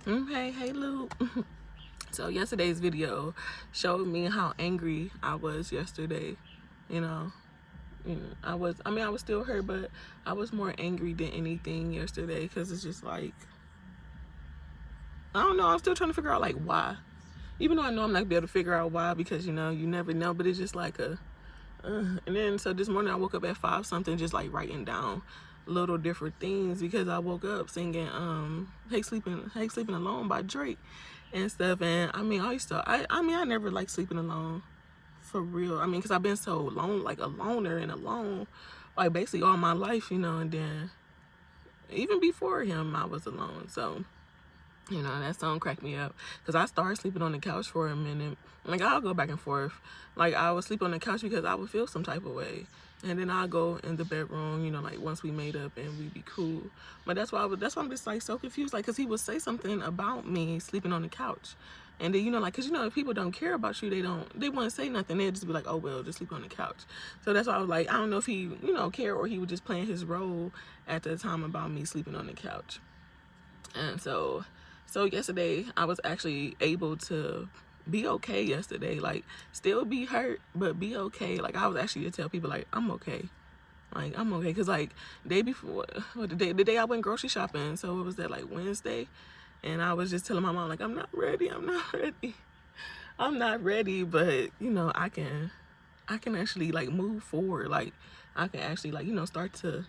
Hey, Luke. So yesterday's video showed me how angry I was yesterday. You know, I was still hurt, but I was more angry than anything yesterday because it's just like, I don't know. I'm still trying to figure out like why. Even though I know I'm not gonna be able to figure out why because you never know. But it's just like and then so this morning I woke up at 5 something, just like writing down little different things because I woke up singing Hey Sleeping Alone by Drake and stuff. And I never liked sleeping alone for real. I mean, because I've been so alone, like a loner and alone, like basically all my life, and then even before him I was alone. So that song cracked me up because I started sleeping on the couch for a minute. Like, I'll go back and forth. Like, I would sleep on the couch because I would feel some type of way. And then I'll go in the bedroom, like once we made up and we'd be cool. But that's why I'm just like so confused. Like, because he would say something about me sleeping on the couch. And then, because, if people don't care about you, they wouldn't say nothing. They'd just be like, oh, well, just sleep on the couch. So that's why I was like, I don't know if he, care or he was just playing his role at the time about me sleeping on the couch. And so yesterday I was actually able to be okay yesterday, like still be hurt, but be okay. Like, I was actually to tell people like I'm okay. Like, I'm okay. Cause like day before, or the day I went grocery shopping, so it was that like Wednesday, and I was just telling my mom like I'm not ready, but I can actually like move forward. Like, I can actually like, start to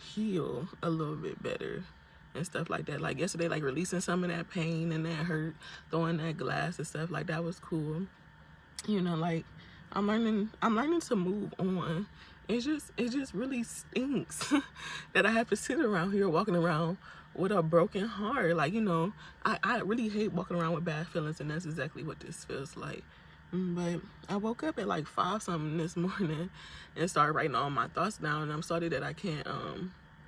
heal a little bit better and stuff like that. Like yesterday, like releasing some of that pain and that hurt, throwing that glass and stuff like that was cool. Like I'm learning to move on. It just really stinks that I have to sit around here walking around with a broken heart. Like, I really hate walking around with bad feelings, and that's exactly what this feels like. But I woke up at like 5 something this morning and started writing all my thoughts down, and I'm sorry that I can't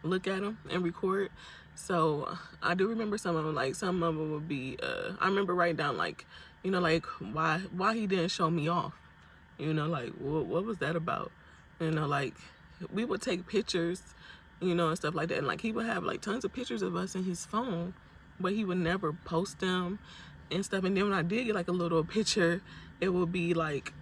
look at them and record. So I do remember some of them. Like, some of them would be I remember writing down like, like why he didn't show me off. Like what was that about? Like we would take pictures, and stuff like that, and like he would have like tons of pictures of us in his phone, but he would never post them and stuff. And then when I did get like a little picture, it would be like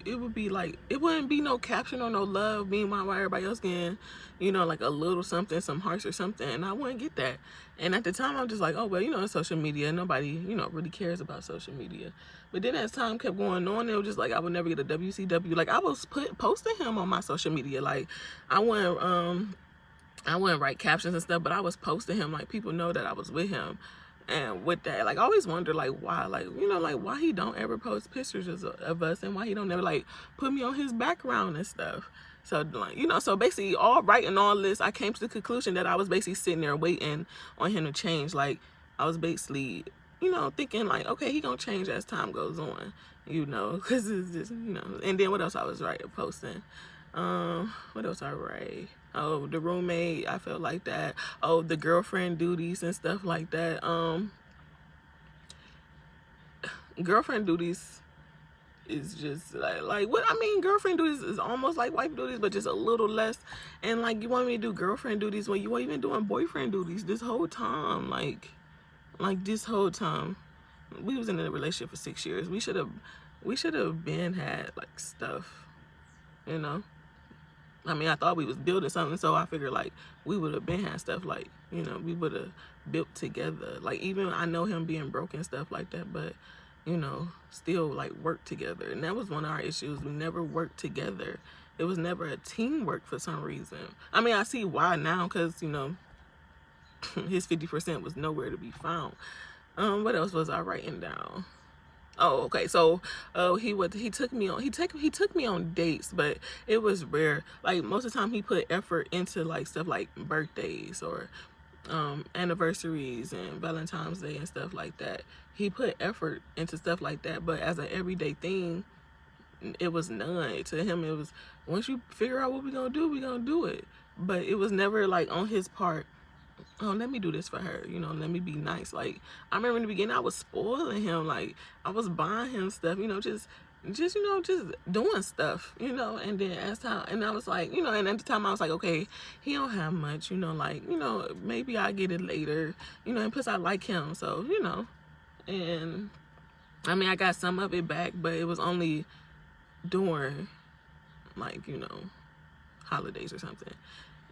it wouldn't be no caption or no love, meanwhile while everybody else getting, like a little something, some hearts or something, and I wouldn't get that. And at the time I'm just like, oh well, it's social media, nobody really cares about social media. But then as time kept going on, it was just like I would never get a WCW. Like, I was posting him on my social media. Like, I wouldn't write captions and stuff, but I was posting him, like people know that I was with him. And with that, like, I always wonder like why, like, like why he don't ever post pictures of us, and why he don't ever like put me on his background and stuff. So like, so basically all writing all this, I came to the conclusion that I was basically sitting there waiting on him to change. Like, I was basically, thinking like, okay, he gonna change as time goes on, because it's just, And then what else I was posting? What else I write? Oh, the roommate, I felt like that. Oh, the girlfriend duties and stuff like that. Girlfriend duties is just like what I mean, girlfriend duties is almost like wife duties, but just a little less. And like, you want me to do girlfriend duties when you weren't even doing boyfriend duties this whole time? Like this whole time. We was in a relationship for 6 years. We should have been had like stuff, I mean, I thought we was building something, so I figured like we would have been had stuff, like, we would have built together. Like, even I know him being broke and stuff like that, but still like work together. And that was one of our issues. We never worked together. It was never a teamwork for some reason. I mean, I see why now, because his 50% was nowhere to be found. What else was I writing down? Oh, okay. So, he took me on dates, but it was rare. Like, most of the time he put effort into like stuff like birthdays or anniversaries and Valentine's Day and stuff like that. He put effort into stuff like that, but as an everyday thing, it was none. To him, it was, once you figure out what we're gonna do it. But it was never like on his part, oh, let me do this for her, let me be nice. Like, I remember in the beginning I was spoiling him. Like, I was buying him stuff, just just, just doing stuff, and then as time, and I was like, and at the time I was like, okay, he don't have much, like, maybe I'll get it later, and plus I like him, so, and I mean, I got some of it back, but it was only during, like, holidays or something.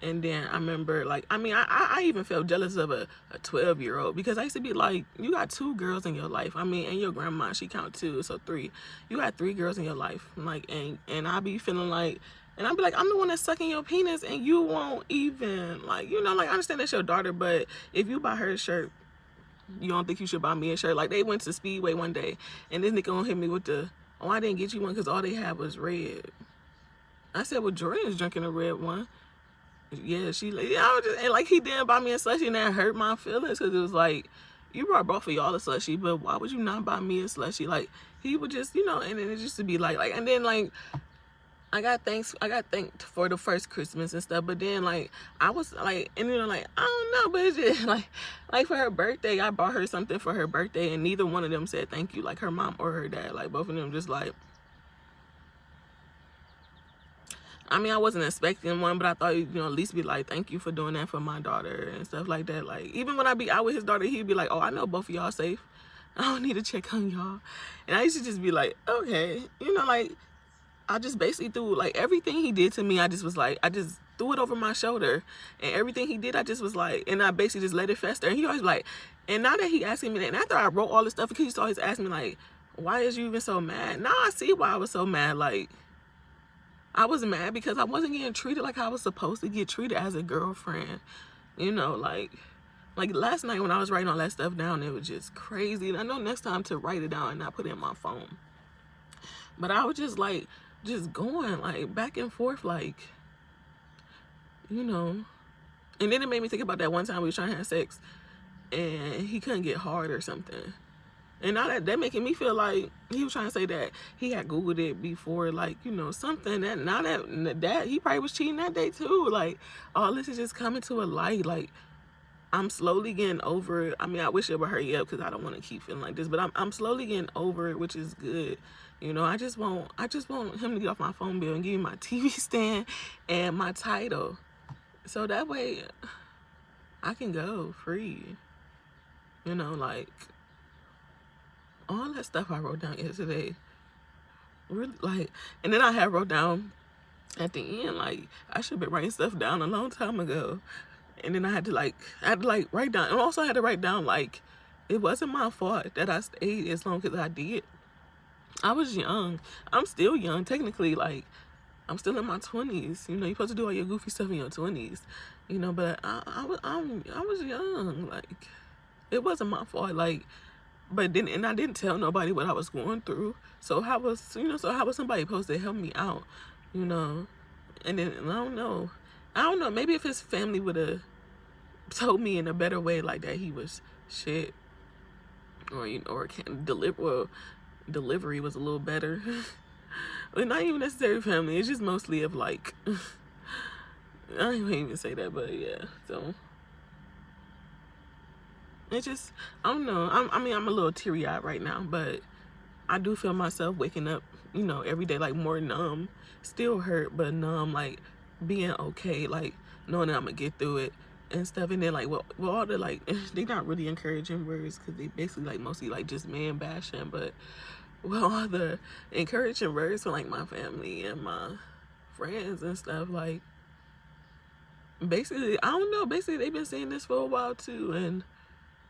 And then I remember, like, I mean, I even felt jealous of a 12-year-old, because I used to be like, you got 2 girls in your life. I mean, and your grandma, she count 2, so 3. You got 3 girls in your life. Like, and I be feeling like, and I'd be like, I'm the one that's sucking your penis, and you won't even, like, like, I understand that's your daughter, but if you buy her a shirt, you don't think you should buy me a shirt? Like, they went to Speedway one day, and this nigga gonna hit me with the, oh, I didn't get you one because all they had was red. I said, well, Jordan's drinking a red one. Yeah, I was just, and like, he didn't buy me a slushie, and that hurt my feelings, because it was like, you brought both of y'all a slushie, but why would you not buy me a slushie? Like, he would just, and then it just to be like, and then, like, I got thanked for the first Christmas and stuff, but then, like, I was like, and like, I don't know, but it's just like for her birthday, I bought her something for her birthday, and neither one of them said thank you, like her mom or her dad. Like, both of them just like, I mean, I wasn't expecting one, but I thought, at least be like, thank you for doing that for my daughter and stuff like that. Like, even when I be out with his daughter, he'd be like, oh, I know both of y'all safe. I don't need to check on y'all. And I used to just be like, okay, like, I just basically threw, like, everything he did to me, I just was like, I just threw it over my shoulder. And everything he did, I just was like, and I basically just let it fester. And he always like, and now that he asking me that, and after I wrote all this stuff, because he always ask me, like, why is you even so mad? Now I see why I was so mad. Like, I was mad because I wasn't getting treated like I was supposed to get treated as a girlfriend. Like last night when I was writing all that stuff down, it was just crazy. And I know next time to write it down and not put it in my phone. But I was just like, just going like back and forth, like, And then it made me think about that one time we was trying to have sex and he couldn't get hard or something. And now that making me feel like he was trying to say that he had Googled it before, like, something that now that he probably was cheating that day too. Like, all this is just coming to a light. Like, I'm slowly getting over it. I mean, I wish it would hurry up because I don't want to keep feeling like this, but I'm slowly getting over it, which is good. I just want him to get off my phone bill and give me my TV stand and my title, so that way I can go free. Like, all that stuff I wrote down yesterday, really, like, and then I had wrote down at the end, like, I should have been writing stuff down a long time ago. And then I had to write down, and also I had to write down, like, it wasn't my fault that I stayed as long as I did. I was young. I'm still young, technically. Like, I'm still in my 20s. You're supposed to do all your goofy stuff in your 20s. But I was young. Like, it wasn't my fault. Like, but then, and I didn't tell nobody what I was going through. So how was somebody supposed to help me out? And then, I don't know. Maybe if his family would have told me in a better way, like, that he was shit, or delivery was a little better. But not even necessarily family. It's just mostly of, like, I don't even say that, but yeah. So it's just, I don't know. I'm a little teary-eyed right now, but I do feel myself waking up, every day, like, more numb, still hurt, but numb, like, being okay, like, knowing that I'm gonna get through it and stuff. And then, like, well, all the, like, they not really encouraging words, because they basically, like, mostly, like, just man bashing, but, well, all the encouraging words from, like, my family and my friends and stuff, like, basically, I don't know, basically they've been saying this for a while too, and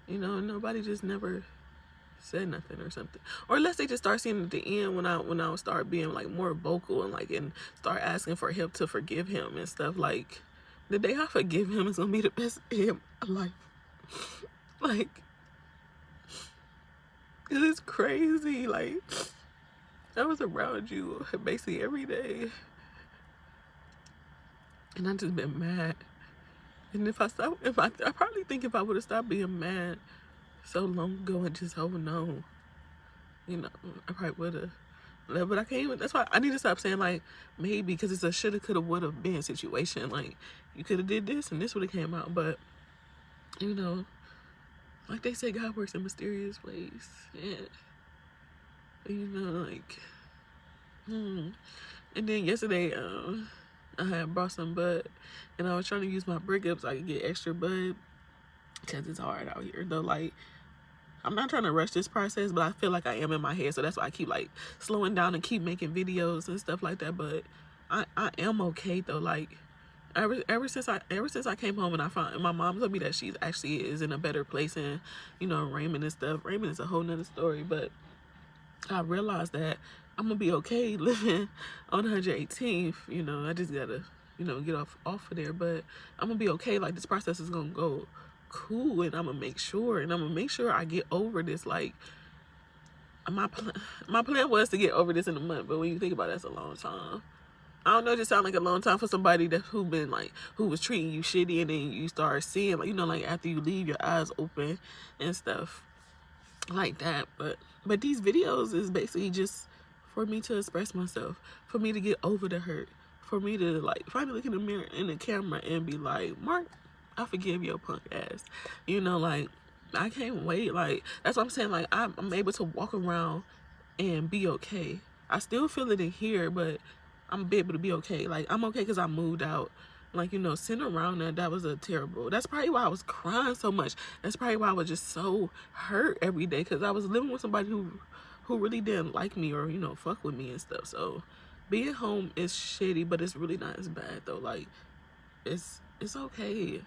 nobody just never said nothing or something, or unless they just start seeing at the end when I start being, like, more vocal and, like, and start asking for help to forgive him and stuff. Like, the day I forgive him is gonna be the best day of my life. Like, it's crazy. Like, I was around you basically every day, and I just been mad. And I probably think if I would have stopped being mad so long ago and just hold on, I probably would have. But I can't even, that's why I need to stop saying, like, maybe, because it's a shoulda, coulda, woulda been situation. Like, you could have did this and this would have came out. But, like they say, God works in mysterious ways. And, like, And then yesterday, I had brought some bud, and I was trying to use my brick up so I could get extra bud, because it's hard out here though. Like, I'm not trying to rush this process, but I feel like I am in my head, so that's why I keep like slowing down and keep making videos and stuff like that. But I am okay though. Like, ever since I came home and I found, and my mom told me that she actually is in a better place, and you know, Raymond and stuff. Raymond is a whole nother story, but I realized that I'm gonna be okay living on 118th. You know, I just gotta, you know, get off of there, but I'm gonna be okay. Like, this process is gonna go cool, and I'm gonna make sure, I get over this. Like, my plan was to get over this in a month, but when you think about it, that's a long time. I don't know, it just sound like a long time for somebody who was treating you shitty, and then you start seeing, like, you know, like after you leave, your eyes open and stuff like that. But these videos is basically just for me to express myself, for me to get over the hurt, for me to like finally look in the mirror, in the camera, and be like, Mark, I forgive your punk ass. You know, like, I can't wait. Like, that's what I'm saying. Like, I'm able to walk around and be okay. I still feel it in here, but I'm able to be okay. Like, I'm okay because I moved out. Like, you know, sitting around that was a terrible. That's probably why I was crying so much. That's probably why I was just so hurt every day, because I was living with somebody who really didn't like me, or, you know, fuck with me and stuff. So being home is shitty, but it's really not as bad though. Like, it's okay.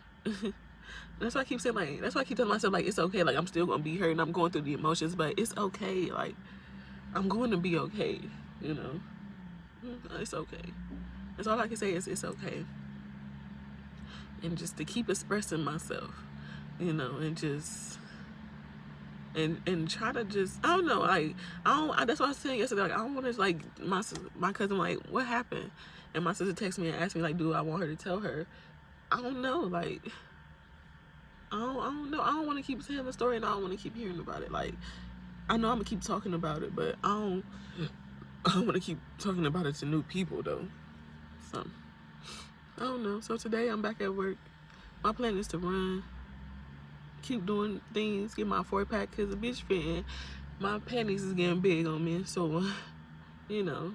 That's why I keep saying, like, that's why I keep telling myself, like, it's okay. Like, I'm still gonna be hurt and I'm going through the emotions, but it's okay. Like, I'm going to be okay, you know. It's okay. That's all I can say is it's okay. And just to keep expressing myself, you know, and just and try to just, I don't know, like, that's what I was saying yesterday. Like, I don't want to, like, my cousin, like, what happened? And my sister texted me and asked me, like, do I want her to tell her? I don't know, like, I don't know. I don't want to keep saying the story, and I don't want to keep hearing about it. Like, I know I'm gonna keep talking about it, but I don't want to keep talking about it to new people though. So I don't know. So today I'm back at work. My plan is to run, keep doing things, get my 4-pack, because the bitch fitting. My panties is getting big on me, so you know.